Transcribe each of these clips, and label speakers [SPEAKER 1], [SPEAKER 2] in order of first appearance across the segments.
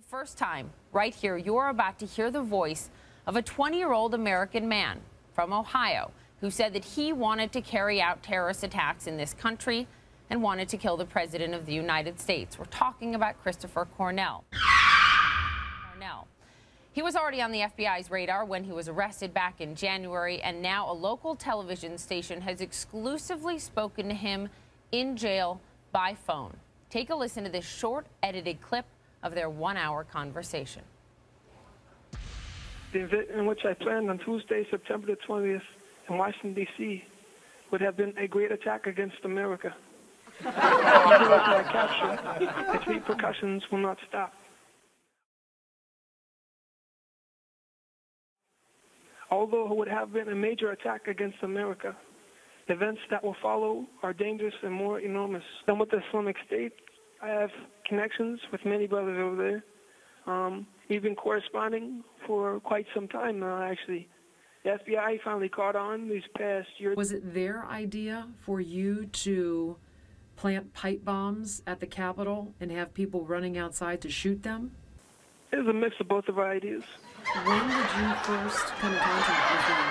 [SPEAKER 1] first time, right here, you're about to hear the voice of a 20-year-old American man from Ohio who said that he wanted to carry out terrorist attacks in this country and wanted to kill the President of the United States. We're talking about Christopher Cornell. He was already on the FBI's radar when he was arrested back in January, and now a local television station has exclusively spoken to him in jail by phone. Take a listen to this short, edited clip of their one-hour conversation.
[SPEAKER 2] The event in which I planned on Tuesday, September the 20th in Washington, D.C. would have been a great attack against America. Even with my capture, its repercussions will not stop. Although it would have been a major attack against America, the events that will follow are dangerous and more enormous. And with the Islamic State, I have connections with many brothers over there. We've been corresponding for quite some time now, actually. The FBI finally caught on these past years.
[SPEAKER 3] Was it their idea for you to plant pipe bombs at the Capitol and have people running outside to shoot them?
[SPEAKER 2] It was a mix of both of our ideas.
[SPEAKER 3] When did you first come in contact with them?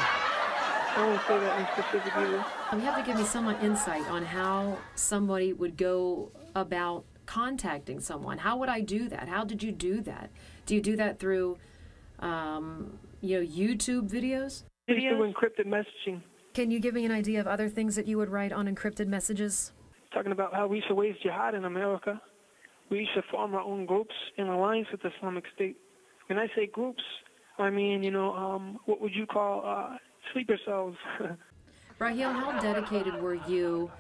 [SPEAKER 2] I won't say that in specific either.
[SPEAKER 3] You have to give me some insight on how somebody would go about contacting someone. How would I do that? How did you do that? Do you do that through, YouTube videos?
[SPEAKER 2] It's through encrypted messaging.
[SPEAKER 3] Can you give me an idea of other things that you would write on encrypted messages?
[SPEAKER 2] Talking about how we should wage jihad in America. We should form our own groups in alliance with the Islamic State. When I say groups, I mean, what would you call sleeper cells?
[SPEAKER 3] Raheel, how dedicated were you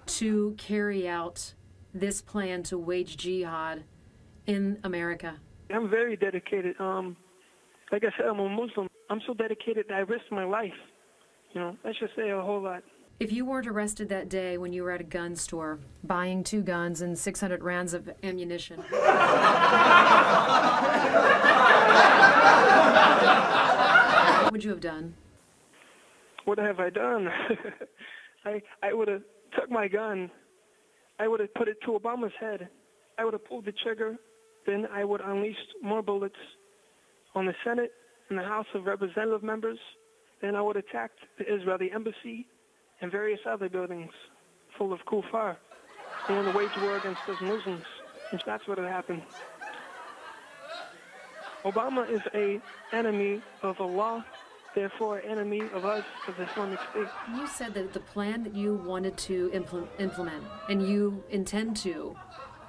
[SPEAKER 3] to carry out this plan to wage jihad in America?
[SPEAKER 2] I'm very dedicated. Like I said, I'm a Muslim. I'm so dedicated that I risked my life. That should say a whole lot.
[SPEAKER 3] If you weren't arrested that day when you were at a gun store buying 2 guns and 600 rounds of ammunition, what would you have done?
[SPEAKER 2] What have I done? I would have took my gun. I would have put it to Obama's head. I would have pulled the trigger. Then I would unleash more bullets on the Senate and the House of Representative members. Then I would attack the Israeli embassy and various other buildings full of kuffar and wage war against those Muslims. And that's what would happen. Obama is an enemy of Allah, therefore an enemy of us, of the Islamic State.
[SPEAKER 3] You said that the plan that you wanted to implement, and you intend to,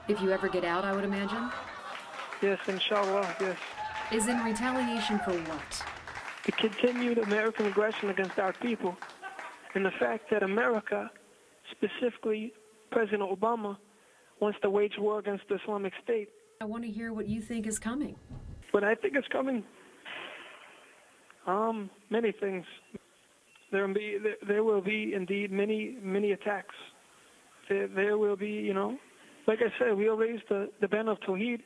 [SPEAKER 3] if you ever get out, I would imagine?
[SPEAKER 2] Yes, inshallah, yes.
[SPEAKER 3] Is in retaliation for what?
[SPEAKER 2] The continued American aggression against our people, and the fact that America, specifically President Obama, wants to wage war against the Islamic State.
[SPEAKER 3] I want to hear what you think is coming.
[SPEAKER 2] What I think is coming? Many things. There will be indeed many attacks. There will be, like I said, we'll raise the banner of Tawheed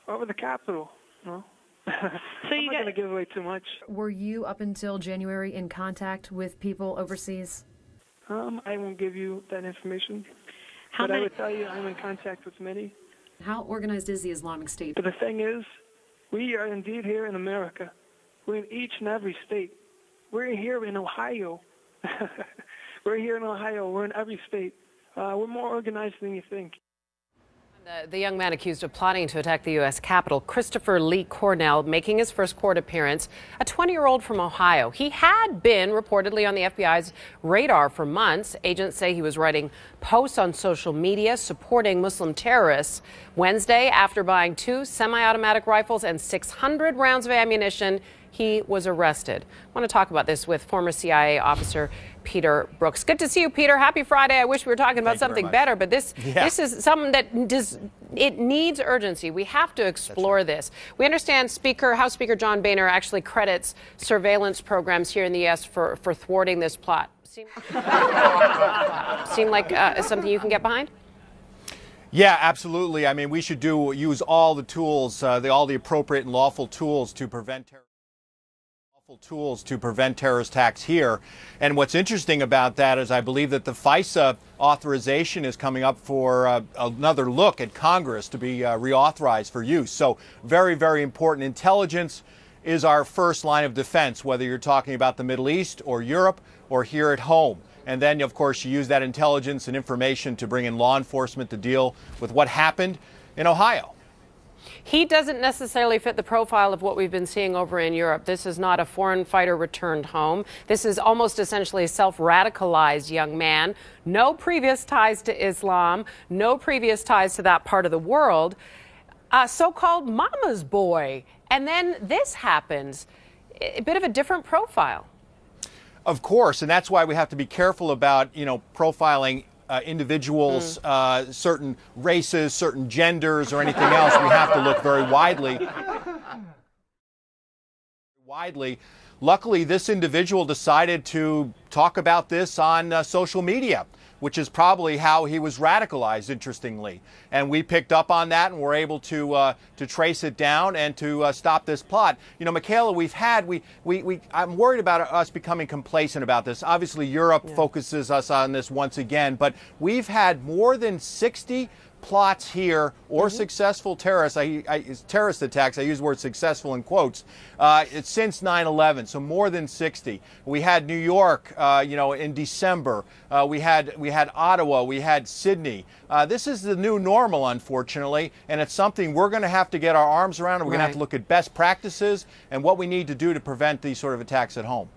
[SPEAKER 2] over the Capitol. So I'm not going to give away too much.
[SPEAKER 3] Were you up until January in contact with people overseas?
[SPEAKER 2] I won't give you that information. But I would tell you I'm in contact with many.
[SPEAKER 3] How organized is the Islamic State?
[SPEAKER 2] But the thing is, we are indeed here in America. We're in each and every state. We're here in Ohio. We're here in Ohio. We're in every state. We're more organized than you think.
[SPEAKER 4] The young man accused of plotting to attack the U.S. Capitol, Christopher Lee Cornell, making his first court appearance, a 20-year-old from Ohio. He had been reportedly on the FBI's radar for months. Agents say he was writing posts on social media supporting Muslim terrorists. Wednesday, after buying 2 semi-automatic rifles and 600 rounds of ammunition, he was arrested. I want to talk about this with former CIA officer Peter Brooks. Good to see you, Peter. Happy Friday. I wish we were talking about something better, but this is something that it needs urgency. We have to explore this. We understand House Speaker John Boehner actually credits surveillance programs here in the U.S. for thwarting this plot. Seem like something you can get behind?
[SPEAKER 5] Yeah, absolutely. I mean, we should use all the tools, all the appropriate and lawful tools to prevent terrorism. Tools to prevent terrorist attacks here. And what's interesting about that is I believe that the FISA authorization is coming up for another look at Congress to be reauthorized for use. So very, very important. Intelligence is our first line of defense, whether you're talking about the Middle East or Europe or here at home. And then, of course, you use that intelligence and information to bring in law enforcement to deal with what happened in Ohio.
[SPEAKER 4] He doesn't necessarily fit the profile of what we've been seeing over in Europe. This is not a foreign fighter returned home. This is almost essentially a self-radicalized young man. No previous ties to Islam, no previous ties to that part of the world. So-called mama's boy. And then this happens. A bit of a different profile.
[SPEAKER 5] Of course, and that's why we have to be careful about, profiling individuals, certain races, certain genders, or anything else. We have to look very widely. Luckily, this individual decided to talk about this on social media, which is probably how he was radicalized, interestingly. And we picked up on that and were able to trace it down and to stop this plot. Michaela, I'm worried about us becoming complacent about this. Obviously, Europe focuses us on this once again, but we've had more than 60 plots here or successful terrorist attacks. I use the word successful in quotes. It's since 9/11, so more than 60. We had New York, in December. We had Ottawa. We had Sydney. This is the new normal, unfortunately, and it's something we're going to have to get our arms around. And we're going to have to look at best practices and what we need to do to prevent these sort of attacks at home.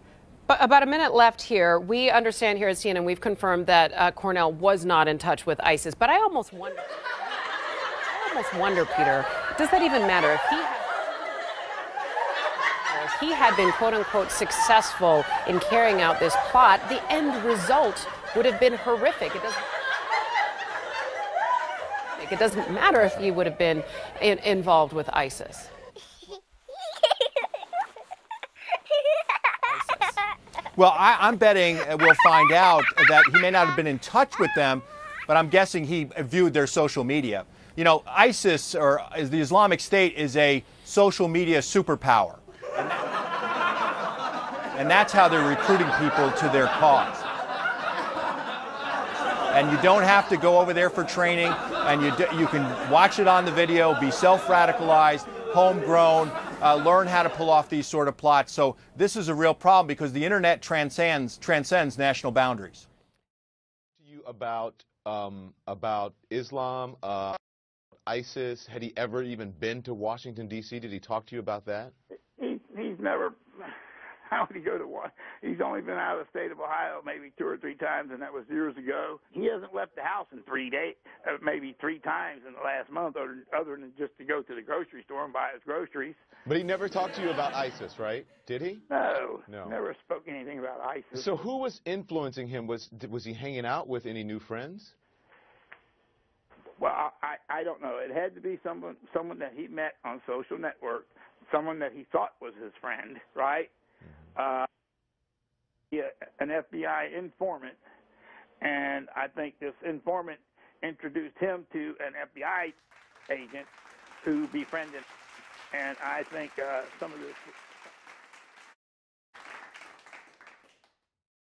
[SPEAKER 4] But about a minute left here. We understand here at CNN, we've confirmed that Cornell was not in touch with ISIS. But I almost wonder, Peter, does that even matter? If he had been, quote unquote, successful in carrying out this plot, the end result would have been horrific. It doesn't matter if he would have been involved with ISIS.
[SPEAKER 5] Well, I'm betting we'll find out that he may not have been in touch with them, but I'm guessing he viewed their social media. ISIS, or the Islamic State, is a social media superpower. And that's how they're recruiting people to their cause. And you don't have to go over there for training, and you can watch it on the video, be self-radicalized, homegrown, learn how to pull off these sort of plots. So this is a real problem because the internet transcends national boundaries.
[SPEAKER 6] To you about Islam, ISIS. Had he ever even been to Washington, D.C.? Did he talk to you about that?
[SPEAKER 7] He's never. How would he go to one? He's only been out of the state of Ohio maybe 2 or 3 times, and that was years ago. He hasn't left the house in 3 days, maybe 3 times in the last month, other than just to go to the grocery store and buy his groceries.
[SPEAKER 6] But he never talked to you about ISIS, right? Did he?
[SPEAKER 7] No. Never spoke anything about ISIS.
[SPEAKER 6] So who was influencing him? Was he hanging out with any new friends?
[SPEAKER 7] Well, I don't know. It had to be someone that he met on social network, someone that he thought was his friend, right? An FBI informant, and I think this informant introduced him to an FBI agent who befriended him. And I think some of this